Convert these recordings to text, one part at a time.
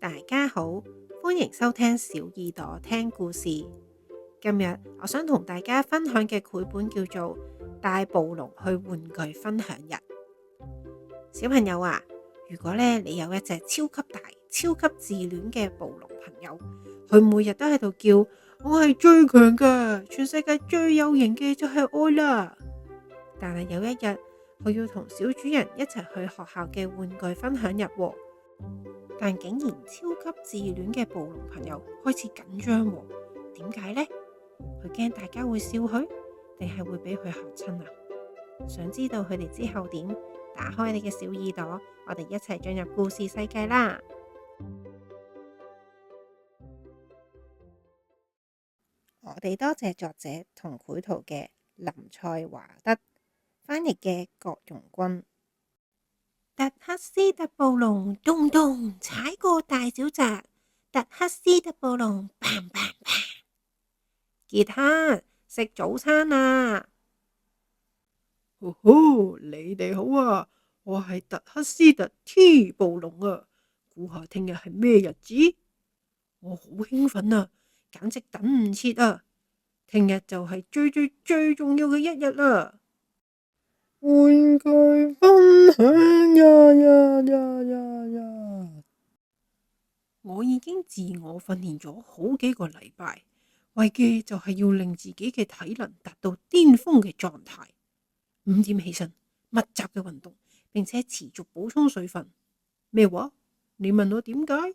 大家好，歡迎收聽小耳朵聽故事。今日我想同大家分享嘅繪本叫做《帶暴龍去玩具分享日》。小朋友啊，如果你有一隻超級大、超級自戀嘅暴龍朋友，佢每日都喺度叫我係最強㗎，全世界最有型嘅就係我啦。但係有一日，佢要同小主人一齊去學校嘅玩具分享日喎。但竟然超級自戀嘅暴龍朋友開始緊張喎，點解呢？佢驚大家會笑佢，定係會俾佢嚇親啊？想知道佢哋之後點？打開你嘅小耳朵，我哋一齊進入故事世界啦！我哋多謝作者同繪圖嘅林賽華德，翻譯嘅郭容君。特克斯特暴龍咚咚踩過大小澤，特克斯特暴龍砰砰砰。傑克，食早餐啊！哦吼，你哋好啊！我係特克斯特 T 暴龍啊！估下聽日係咩日子？我好興奮啊，簡直等唔切啊！聽日就係最重要嘅一日啦！玩具分享呀！我已經自我訓練咗好幾個禮拜，為嘅就係要令自己嘅體能達到巔峰嘅狀態。5點起身，密集嘅運動，並且持續補充水分。咩話？你問我點解？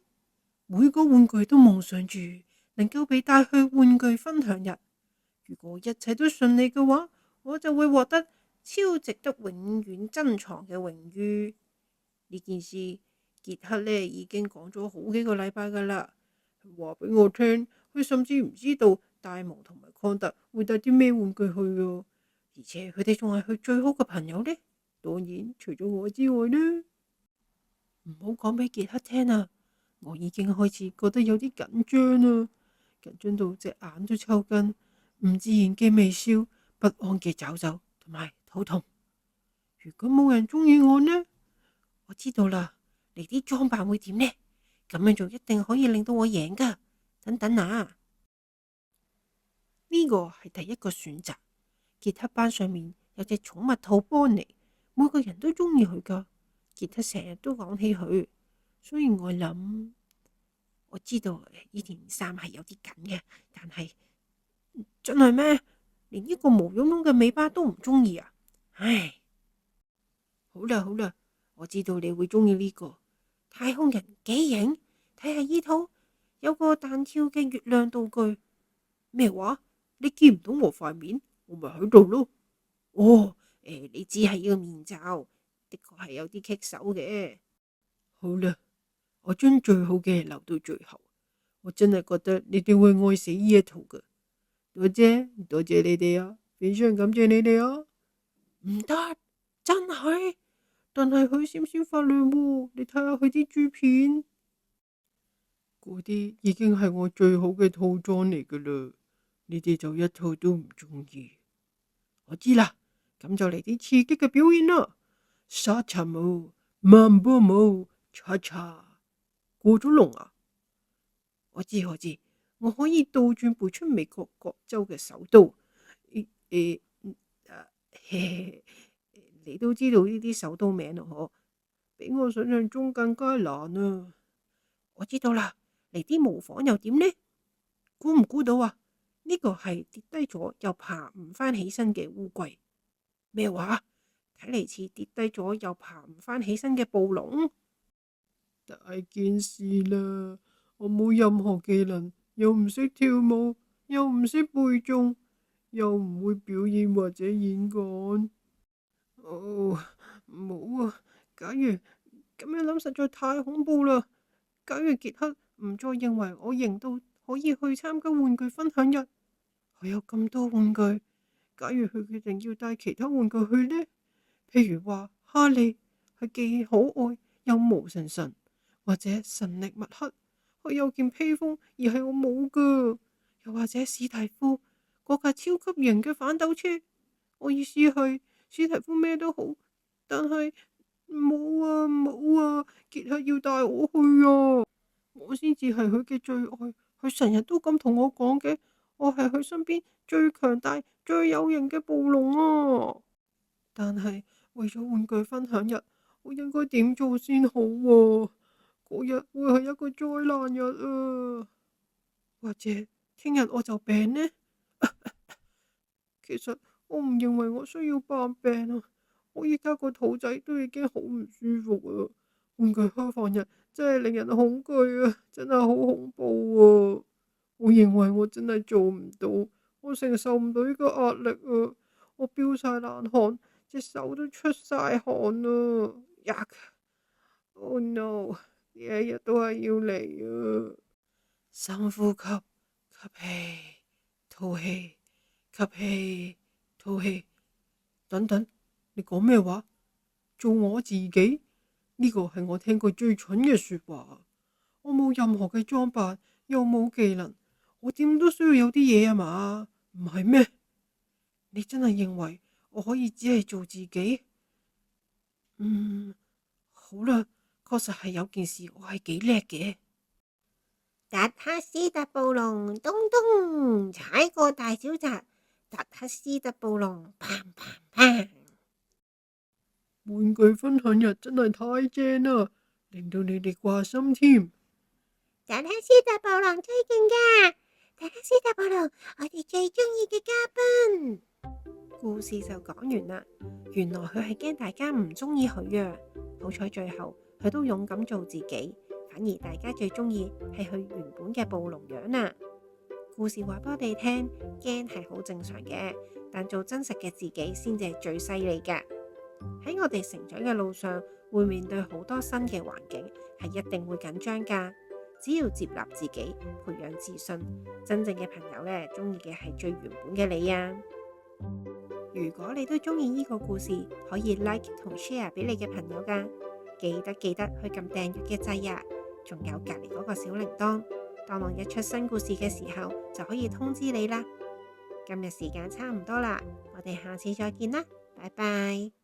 每個玩具都夢想住能夠被帶去玩具分享日。如果一切都順利嘅話，我就會獲得超值得永遠珍藏嘅榮譽。呢件事傑克已經講咗好幾個禮拜噶啦，話俾我聽，佢甚至唔知道戴蒙同埋康特會帶啲咩玩具去啊！而且佢哋仲係佢最好嘅朋友呢，當然除咗我之外呢。唔好講俾傑克聽啊！我已經開始覺得有啲緊張啦，緊張到隻眼都抽筋，唔自然嘅微笑，不安嘅走走，同埋肚痛。如果冇人中意我呢？我知道啦，你啲裝扮會點呢？咁樣做一定可以令到我贏噶。等等啊，呢個係第一個選擇。傑克班上面有隻寵物兔邦尼，每個人都中意佢噶。傑克成日都講起佢，所以我諗，我知道呢件衫係有啲緊嘅，但係真係咩？連呢個毛茸茸嘅尾巴都唔中意啊！唉，好啦，我知道你會中意呢個太空人幾型，睇下呢套有個彈跳嘅月亮道具。咩話？你見唔到我塊面？我咪喺度咯。哦，你只係呢個面罩，的確係有啲棘手嘅。好啦，我將最好嘅留到最後。我真係覺得你哋會愛死呢一套噶。多謝你哋啊，非常感謝你哋啊。唔得，真係，但係佢閃閃發亮喎。你睇下佢啲珠片，嗰啲已經係我最好嘅套裝嚟噶啦。你哋就一套都唔中意。我知啦，咁就嚟啲刺激嘅表演啦！沙塵舞、曼波舞、叉叉，過咗龍啊！我知，我可以倒轉背出美國各州嘅首都。你都知道呢啲首都名咯，嗬？比我想象中更加難啊！我知道啦，嚟啲模仿又點呢？估唔估到啊？呢個係跌低咗又爬唔翻起身嘅烏龜。咩話？睇嚟似跌低咗又爬唔翻起身嘅暴龍。大件事啦！我冇任何技能，又唔識跳舞，又唔識背誦，又唔會表演或者演講。哦，冇啊！假如咁樣諗，實在太恐怖啦！假如傑克唔再認為我型到可以去參加玩具分享日，佢有咁多玩具，假如佢決定要帶其他玩具去呢？譬如話哈利係既可愛又毛神神，或者神力密克佢有件披風而係我冇噶，又或者史蒂夫嗰架超級型嘅反斗車。我意思係史蒂夫咩都好，但係冇啊，傑克要帶我去啊！我先至係佢嘅最愛，佢成日都咁同我講嘅，我係佢身邊最強大、最有型嘅暴龍啊！但係為咗玩具分享日，我應該點做先好啊？嗰日會係一個災難日啊！或者聽日我就病呢？其實我唔認為我需要扮病啊！我依家個肚仔都已經好唔舒服啊！玩具開放日真係令人恐懼啊！真係好恐怖啊！我認為我真係做唔到，我承受唔到呢個壓力啊！我飆晒冷汗，隻手都出晒汗啊！Oh no！呢一日都係要嚟啊！深呼吸，吸氣，吐氣，吸氣，吐氣。等等，你講咩話？做我自己？呢個係我聽過最蠢嘅說話。我冇任何嘅裝扮，又冇技能，我點都需要有啲嘢啊嘛？唔係咩？你真係認為我可以只係做自己？好啦，確實係有件事我係幾叻嘅。達克斯特暴龍咚咚踩過大沼澤，達克斯特暴龍砰砰砰。玩具分享日真係太正啦，令到你哋掛心添。達克斯特暴龍最勁噶，達克斯特暴龍我哋最中意嘅嘉賓。故事就講完啦。原來佢係驚大家唔中意佢啊，好彩最後佢都勇敢做自己，反而大家最中意係佢原本嘅暴龍樣啊。故事話俾我哋聽，驚係好正常嘅，但做真實嘅自己先至係最犀利噶。喺我哋成長嘅路上，會面對好多新嘅環境，係一定會緊張噶。只要接納自己，培養自信，真正嘅朋友呢，中意嘅係最原本嘅你啊！如果你都中意呢個故事，可以 like 同 share 俾你嘅朋友噶。記得去撳訂閱嘅掣啊！仲有隔籬嗰個小鈴鐺，當我一出新故事嘅時候，就可以通知你啦。今日時間差唔多啦，我哋下次再見啦，拜拜。